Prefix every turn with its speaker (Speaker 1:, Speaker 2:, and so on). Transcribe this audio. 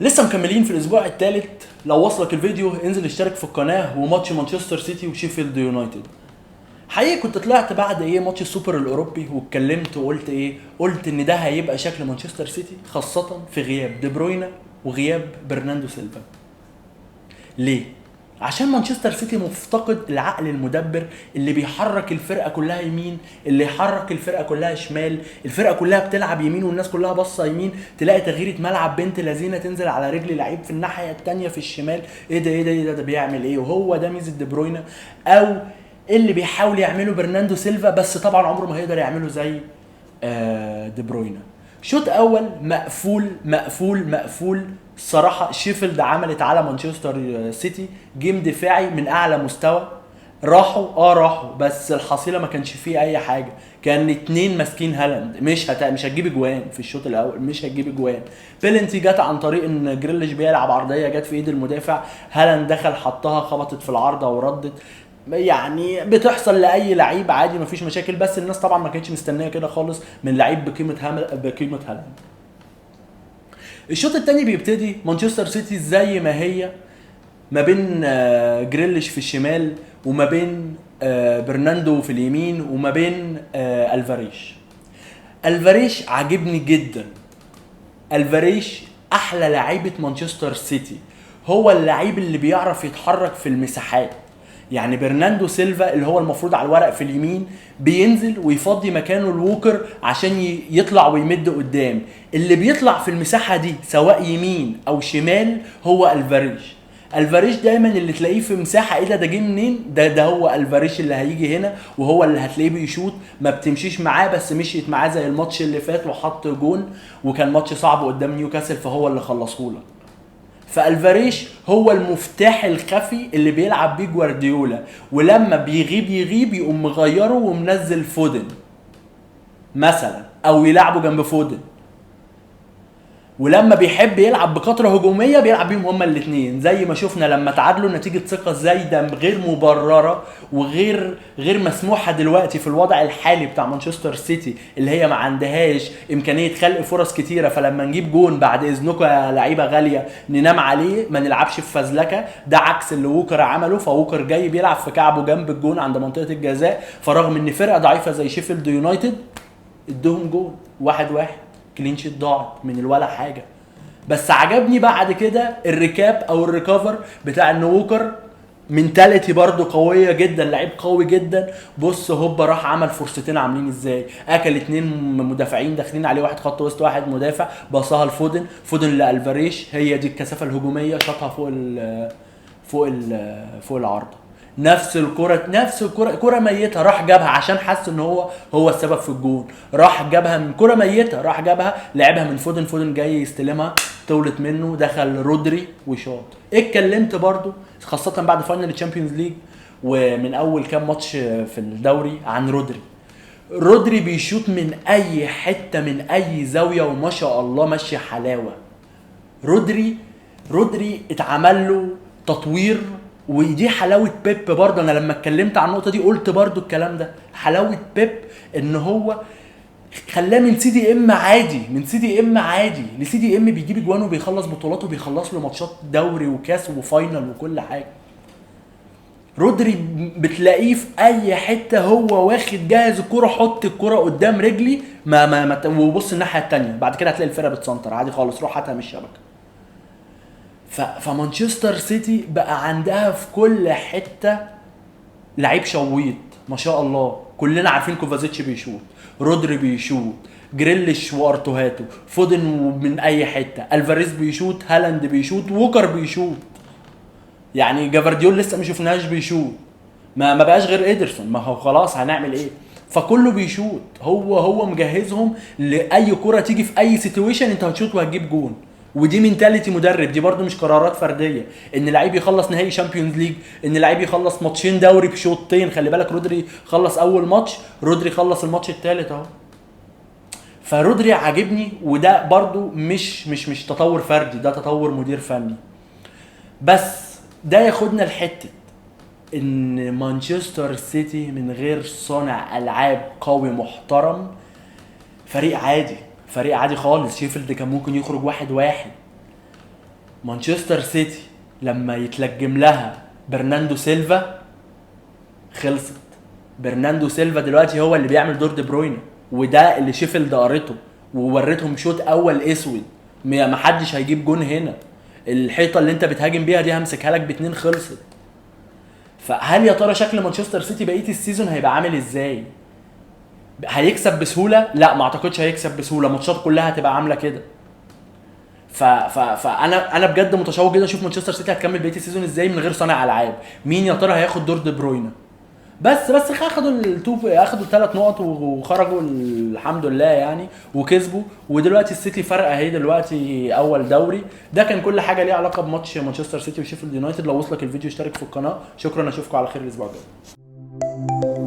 Speaker 1: لسه مكملين في الاسبوع الثالث. لو وصلك الفيديو انزل اشترك في القناه. وماتش مانشستر سيتي وشيفيلد يونايتد، حقيقي كنت طلعت بعد ماتش السوبر الاوروبي واتكلمت وقلت قلت ان ده هيبقى شكل مانشستر سيتي، خاصه في غياب دي بروينا وغياب برناندو سيلفا. ليه؟ عشان مانشستر سيتي مفتقد العقل المدبر اللي بيحرك الفرقه كلها يمين، اللي يحرك الفرقه كلها شمال. الفرقه كلها بتلعب يمين والناس كلها باصه يمين، تلاقي تغييره ملعب بنت لذينه تنزل على رجل لعيب في الناحيه الثانيه في الشمال. ده بيعمل ايه؟ وهو ده ميزه دي بروينا، او اللي بيحاول يعمله برناندو سيلفا، بس طبعا عمره ما هيقدر يعمله زي دي بروينا. شوط اول مقفول مقفول مقفول. الصراحه شيفيلد عملت على مانشستر سيتي جيم دفاعي من اعلى مستوى. راحوا بس الحصيله ما كانش فيه اي حاجه. كان اتنين ماسكين هالاند، مش هتجيب اجوان في الشوط الاول، مش هتجيب اجوان. بيلنتي جت عن طريق ان جريليش بيلعب عرضيه، جت في ايد المدافع، هالاند دخل حطها، خبطت في العارضه وردت. يعني بتحصل لاي لعيب عادي، مفيش مشاكل، بس الناس طبعا ما كانتش مستنيه كده خالص من لعيب بقيمه هالاند. الشوط الثاني بيبتدي مانشستر سيتي زي ما هي، ما بين جريليش في الشمال، وما بين برناندو في اليمين، وما بين الفاريش عاجبني جدا. الفاريش احلى لعيبه مانشستر سيتي، هو اللعيب اللي بيعرف يتحرك في المساحات. يعني برناندو سيلفا اللي هو المفروض على الورق في اليمين بينزل ويفضي مكانه الووكر عشان يطلع ويمد قدام. اللي بيطلع في المساحه دي سواء يمين او شمال هو الفاريش دايما اللي تلاقيه في مساحه، ده جه منين؟ ده هو الفاريش اللي هيجي هنا، وهو اللي هتلاقيه بيشوط. ما بتمشيش معاه، بس مشيت معاه زي الماتش اللي فات وحط جون، وكان ماتش صعب قدام نيوكاسل فهو اللي خلصهوله. فالفاريش هو المفتاح الخفي اللي بيلعب بيه جوارديولا، ولما بيغيب يقوم مغيره ومنزل فودن مثلا، او يلعبه جنب فودن. ولما بيحب يلعب بكتره هجوميه بيلعب بيهم هما الاثنين، زي ما شفنا لما تعادلوا نتيجه ثقه زايده غير مبرره غير مسموحه دلوقتي في الوضع الحالي بتاع مانشستر سيتي، اللي هي ما عندهاش امكانيه خلق فرص كتيره. فلما نجيب جون بعد اذنكم يا لعيبه غاليه ننام عليه، ما نلعبش في فزلكه. ده عكس اللي ووكر عمله. فووكر جاي بيلعب في كعبه جنب الجون عند منطقه الجزاء، فرغم ان فرقه ضعيفه زي شيفيلد يونايتد ادهم جون 1-1، كلين شيت ضاعت من الولا حاجه. بس عجبني بعد كده الريكاب او الريكفر بتاع ان ووكر منتاليتي برضو قويه جدا، لعيب قوي جدا. بص هوبا راح عمل فرصتين عاملين ازاي، اكل اتنين مدافعين داخلين عليه، واحد خط وسط واحد مدافع، باصها لفودن لالفاريش، هي دي الكثافه الهجوميه، شاطها فوق العارضه. نفس الكرة كرة ميتة راح جابها عشان حس ان هو السبب في الجون. راح جابها من كرة ميتة، راح جابها لعبها من فودن جاي يستلمها، طولت منه، دخل رودري وشاط. اتكلمت برضو خاصة بعد فاينل الشامبيونز ليج ومن اول كام ماتش في الدوري عن رودري بيشوط من اي حتة من اي زاوية، وما شاء الله ماشي حلاوة. رودري اتعمل له تطوير، ودي حلاوه بيب برضه. انا لما اتكلمت عن النقطه دي قلت برضه الكلام ده، حلاوه بيب ان هو خلاه من سي دي ام عادي لسي دي ام بيجيب اجوان وبيخلص بطولات وبيخلص له ماتشات دوري وكاس وفاينل وكل حاجه. رودري بتلاقيه في اي حته هو واخد جاهز الكوره، حط الكوره قدام رجلي ما وبص الناحيه الثانيه، بعد كده هتلاقي الفرقه بتسنتر عادي خالص، روح هاتها من الشبكه. فمانشستر سيتي بقى عندها في كل حته لعيب شويط ما شاء الله. كلنا عارفين كوفازيتش بيشوط، رودري بيشوط، جريليش وارتوهاتو، فودن من اي حته، الفاريز بيشوط، هالاند بيشوط، ووكر بيشوط. يعني جافارديول لسه ما شفناهاش بيشوط، ما بقاش غير ادرسون، ما هو خلاص هنعمل ايه؟ فكله بيشوط. هو مجهزهم لاي كره تيجي في اي سيتويشن انت هتشوط وهتجيب جون. ودي منتاليتي مدرب، دي برضو مش قرارات فرديه. ان لعيب يخلص نهائي شامبيونز ليج، ان لعيب يخلص ماتشين دوري بشوطين. خلي بالك رودري خلص اول ماتش، رودري خلص الماتش الثالث اهو. فرودري عاجبني، وده برضو مش تطور فردي، ده تطور مدير فني. بس ده ياخدنا لحته ان مانشستر سيتي من غير صانع العاب قوي محترم، فريق عادي خالص. شيفيلد كان ممكن يخرج 1-1. مانشستر سيتي لما يتلجم لها برناندو سيلفا خلصت. برناندو سيلفا دلوقتي هو اللي بيعمل دور دي بروين، وده اللي شيفيلد قرته ووريتهم شوط اول اسود. ما حدش هيجيب جون هنا، الحيطه اللي انت بتهاجم بيها دي همسكها لك باتنين خلصت. فهل يا ترى شكل مانشستر سيتي بقيه السيزون هيبقى عامل ازاي؟ هيكسب بسهوله؟ لا ما اعتقدش هيكسب بسهوله، ماتشات كلها هتبقى عامله كده. فانا بجد متشوق جدا اشوف مانشستر سيتي هتكمل بقيه السيزون ازاي من غير صانع العاب. مين يا ترى هياخد دور دي بروين؟ بس اخدوا الثلاث نقط وخرجوا الحمد لله يعني، وكسبوا. ودلوقتي السيتي فرق اهي دلوقتي اول دوري. ده كان كل حاجه ليها علاقه بماتش مانشستر سيتي وشيفيلد يونايتد. لو وصلك الفيديو اشترك في القناه. شكرا، اشوفكم على خير الاسبوع الجاي.